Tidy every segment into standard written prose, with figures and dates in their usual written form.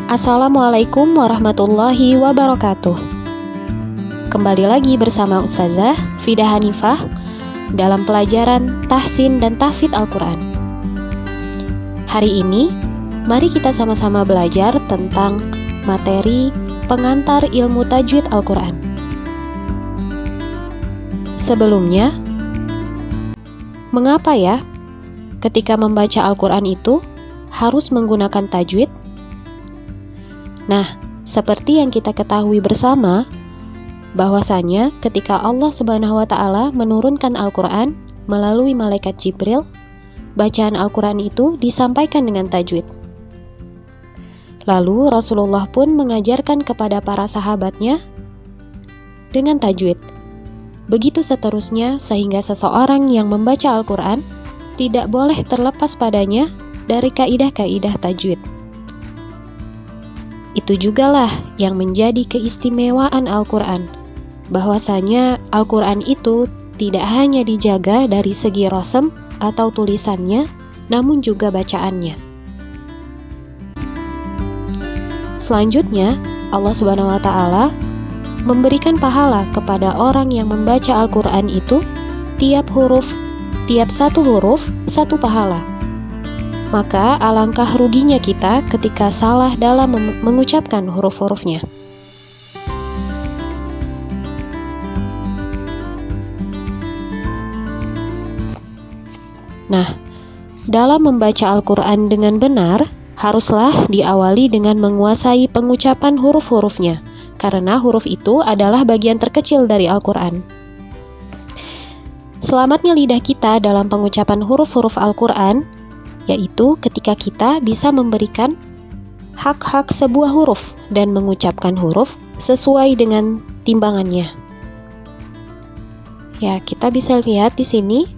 Assalamualaikum warahmatullahi wabarakatuh. Kembali lagi bersama Ustazah Fidah Hanifah dalam pelajaran Tahsin dan Tahfidz Al-Quran. Hari ini, mari kita sama-sama belajar tentang materi pengantar ilmu tajwid Al-Quran. Sebelumnya, mengapa ya ketika membaca Al-Quran itu harus menggunakan tajwid? Nah, seperti yang kita ketahui bersama, bahwasanya ketika Allah Subhanahu wa Ta'ala menurunkan Al-Quran melalui malaikat Jibril, bacaan Al-Quran itu disampaikan dengan tajwid. Lalu Rasulullah pun mengajarkan kepada para sahabatnya dengan tajwid. Begitu seterusnya, sehingga seseorang yang membaca Al-Quran tidak boleh terlepas padanya dari kaidah-kaidah tajwid. Itu jugalah yang menjadi keistimewaan Al-Quran, bahwasanya Al-Quran itu tidak hanya dijaga dari segi rasem atau tulisannya, namun juga bacaannya. Selanjutnya, Allah Subhanahu wa Ta'ala memberikan pahala kepada orang yang membaca Al-Quran itu tiap satu huruf, satu pahala. Maka alangkah ruginya kita ketika salah dalam mengucapkan huruf-hurufnya. Nah, dalam membaca Al-Quran dengan benar, haruslah diawali dengan menguasai pengucapan huruf-hurufnya, karena huruf itu adalah bagian terkecil dari Al-Quran. Selamatnya lidah kita dalam pengucapan huruf-huruf Al-Quran, yaitu ketika kita bisa memberikan hak-hak sebuah huruf dan mengucapkan huruf sesuai dengan timbangannya. Ya, kita bisa lihat di sini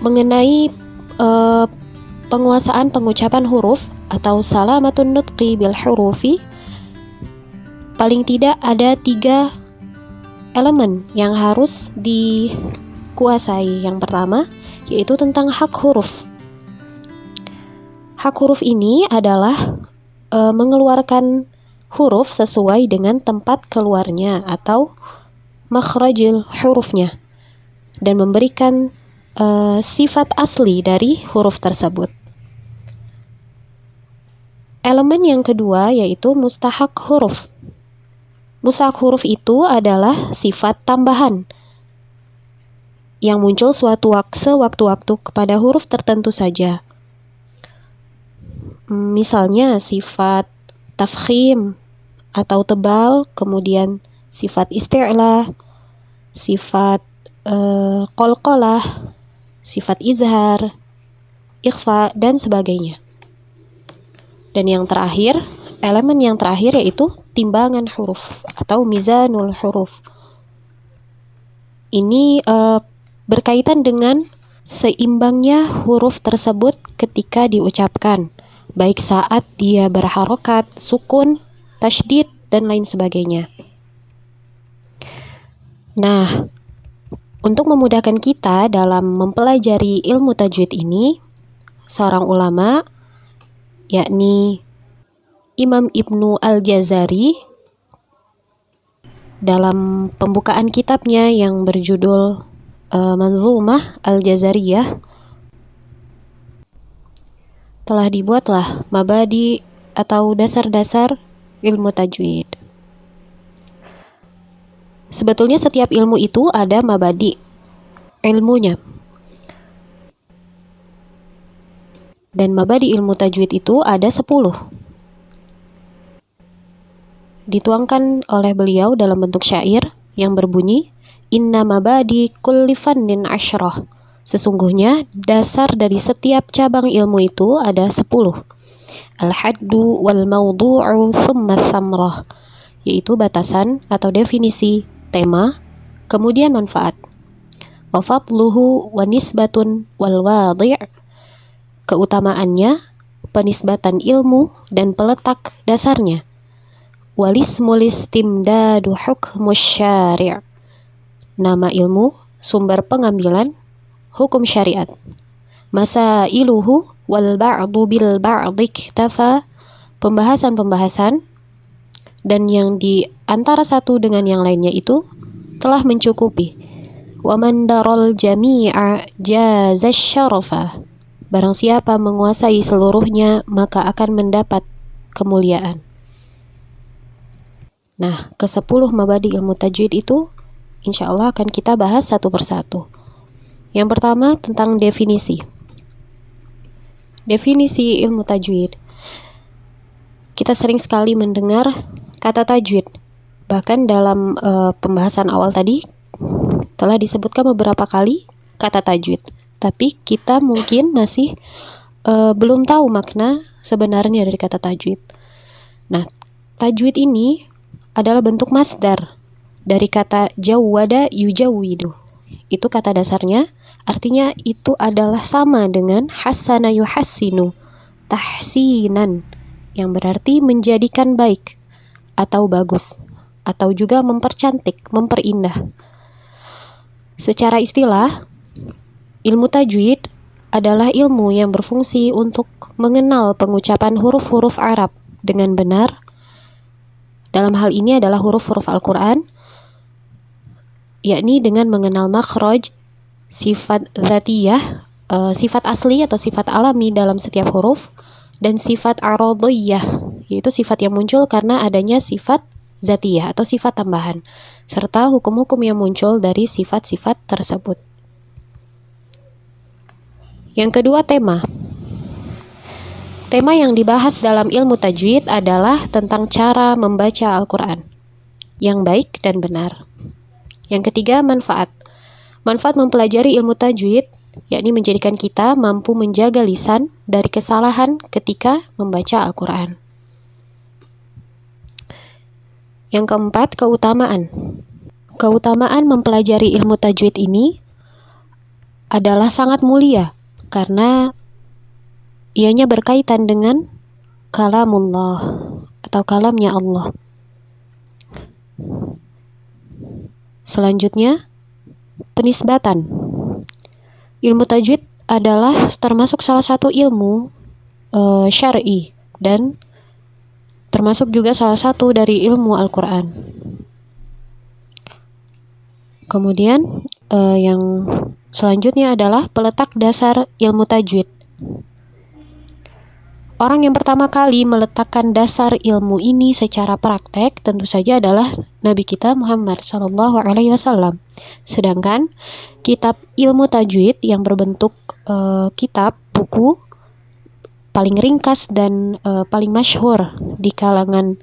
mengenai penguasaan pengucapan huruf atau salamatun nutqi bil hurufi. Paling tidak ada 3 elemen yang harus dikuasai. Yang pertama, yaitu tentang hak huruf. Hak huruf ini adalah mengeluarkan huruf sesuai dengan tempat keluarnya atau makhrajil hurufnya, dan memberikan sifat asli dari huruf tersebut. Elemen yang kedua yaitu mustahak huruf. Mustahak huruf itu adalah sifat tambahan yang muncul sewaktu-waktu kepada huruf tertentu saja. Misalnya sifat tafkhim atau tebal, kemudian sifat isti'la, sifat qalqalah, sifat izhar, ikhfa, dan sebagainya. Dan yang terakhir, elemen yang terakhir yaitu timbangan huruf atau mizanul huruf. Ini berkaitan dengan seimbangnya huruf tersebut ketika diucapkan, baik saat dia berharokat, sukun, tasydid, dan lain sebagainya. Nah, untuk memudahkan kita dalam mempelajari ilmu tajwid ini, seorang ulama, yakni Imam Ibnu Al-Jazari, dalam pembukaan kitabnya yang berjudul Manzumah Al-Jazariyah, telah dibuatlah mabadi atau dasar-dasar ilmu tajwid. Sebetulnya setiap ilmu itu ada mabadi ilmunya. Dan mabadi ilmu tajwid itu ada 10. Dituangkan oleh beliau dalam bentuk syair yang berbunyi, Inna mabadi kulli fannin asyrah. Sesungguhnya dasar dari setiap cabang ilmu itu ada 10. Al-haddu wal mawdu'u thumma thamrah, yaitu batasan atau definisi, tema, kemudian manfaat. Wa fadluhu wa nisbatun wal wadi', keutamaannya, penisbatan ilmu, dan peletak dasarnya. Walismul istimdadu hukmus syari', nama ilmu, sumber pengambilan hukum syariat. Masailuhu wal ba'du bil ba'di iktafa, pembahasan-pembahasan dan yang di antara satu dengan yang lainnya itu telah mencukupi. Wa man daral jami'a jazaz syarafa, barang siapa menguasai seluruhnya maka akan mendapat kemuliaan. Nah, ke-10 mabadi ilmu tajwid itu insya Allah akan kita bahas satu persatu. Yang pertama tentang definisi. Definisi ilmu tajwid. Kita sering sekali mendengar kata tajwid. Bahkan dalam pembahasan awal tadi telah disebutkan beberapa kali kata tajwid. Tapi kita mungkin masih belum tahu makna sebenarnya dari kata tajwid. Nah, tajwid ini adalah bentuk masdar dari kata jawwada yujawwidu. Itu kata dasarnya, artinya itu adalah sama dengan hassana yuhassinu, tahsinan, yang berarti menjadikan baik atau bagus, atau juga mempercantik, memperindah. Secara istilah, ilmu tajwid adalah ilmu yang berfungsi untuk mengenal pengucapan huruf-huruf Arab dengan benar. Dalam hal ini adalah huruf-huruf Al-Quran, yakni dengan mengenal makhraj, sifat dzatiyah, sifat asli atau sifat alami dalam setiap huruf, dan sifat aradhiyah, yaitu sifat yang muncul karena adanya sifat dzatiyah atau sifat tambahan, serta hukum-hukum yang muncul dari sifat-sifat tersebut. Yang kedua, tema. Tema yang dibahas dalam ilmu tajwid adalah tentang cara membaca Al-Quran yang baik dan benar. Yang ketiga, manfaat. Manfaat mempelajari ilmu tajwid, yakni menjadikan kita mampu menjaga lisan dari kesalahan ketika membaca Al-Quran. Yang keempat, keutamaan. Keutamaan mempelajari ilmu tajwid ini adalah sangat mulia karena ianya berkaitan dengan kalamullah atau kalamnya Allah. Selanjutnya, penisbatan. Ilmu tajwid adalah termasuk salah satu ilmu syar'i dan termasuk juga salah satu dari ilmu Al-Quran. Kemudian yang selanjutnya adalah peletak dasar ilmu tajwid. Orang yang pertama kali meletakkan dasar ilmu ini secara praktek tentu saja adalah Nabi kita Muhammad SAW. Sedangkan kitab ilmu tajwid yang berbentuk kitab, buku, paling ringkas dan paling masyhur di kalangan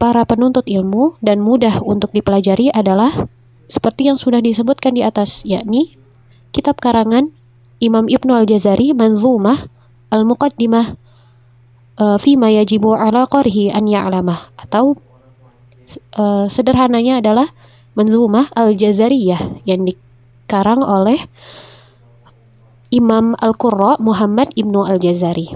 para penuntut ilmu dan mudah untuk dipelajari adalah seperti yang sudah disebutkan di atas, yakni kitab karangan Imam Ibnu Al-Jazari, Manzumah Al-Muqaddimah Fima yajibu ala qarihi an ya'lamah, atau sederhananya adalah Manzumah Al-Jazariyah yang dikarang oleh Imam Al-Qurra Muhammad Ibnu Al-Jazari.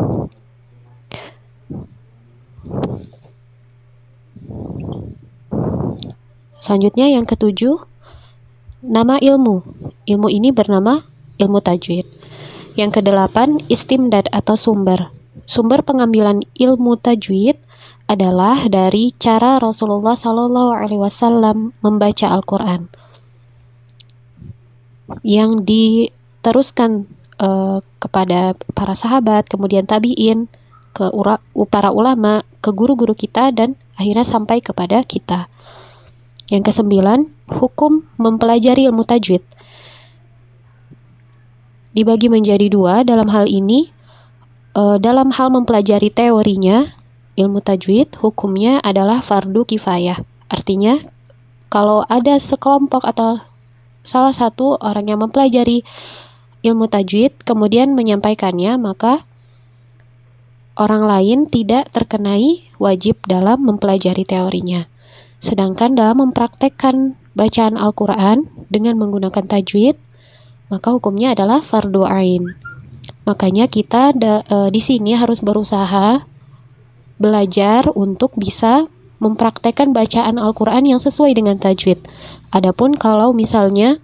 Selanjutnya yang ketujuh, nama ilmu. Ilmu ini bernama ilmu tajwid. Yang kedelapan, istimdad atau sumber. Sumber pengambilan ilmu tajwid adalah dari cara Rasulullah SAW membaca Al-Quran, yang diteruskan kepada para sahabat, kemudian tabi'in, ke para ulama, ke guru-guru kita, dan akhirnya sampai kepada kita. Yang kesembilan, hukum mempelajari ilmu tajwid. Dibagi menjadi dua dalam hal ini. Dalam hal mempelajari teorinya, ilmu tajwid hukumnya adalah fardu kifayah. Artinya, kalau ada sekelompok atau salah satu orang yang mempelajari ilmu tajwid kemudian menyampaikannya, maka orang lain tidak terkenai wajib dalam mempelajari teorinya. Sedangkan dalam mempraktekkan bacaan Al-Quran dengan menggunakan tajwid, maka hukumnya adalah fardu ain. Makanya kita di sini harus berusaha belajar untuk bisa mempraktekkan bacaan Al-Quran yang sesuai dengan tajwid. Adapun kalau misalnya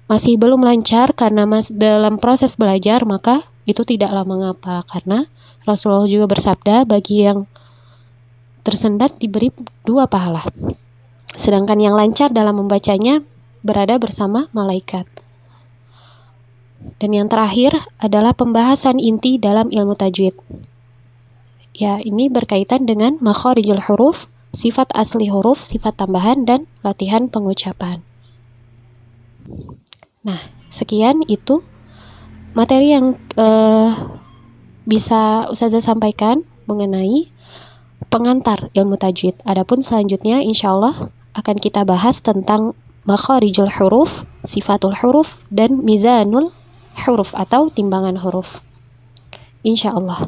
masih belum lancar karena dalam proses belajar, maka itu tidaklah mengapa, karena Rasulullah juga bersabda, bagi yang tersendat diberi 2 pahala, sedangkan yang lancar dalam membacanya berada bersama malaikat. Dan yang terakhir adalah pembahasan inti dalam ilmu tajwid. Ya, ini berkaitan dengan makharijul huruf, sifat asli huruf, sifat tambahan, dan latihan pengucapan. Nah, sekian itu materi yang bisa Ustazah sampaikan mengenai pengantar ilmu tajwid. Adapun selanjutnya insya Allah akan kita bahas tentang makharijul huruf, sifatul huruf, dan mizanul huruf atau timbangan huruf. Insya Allah.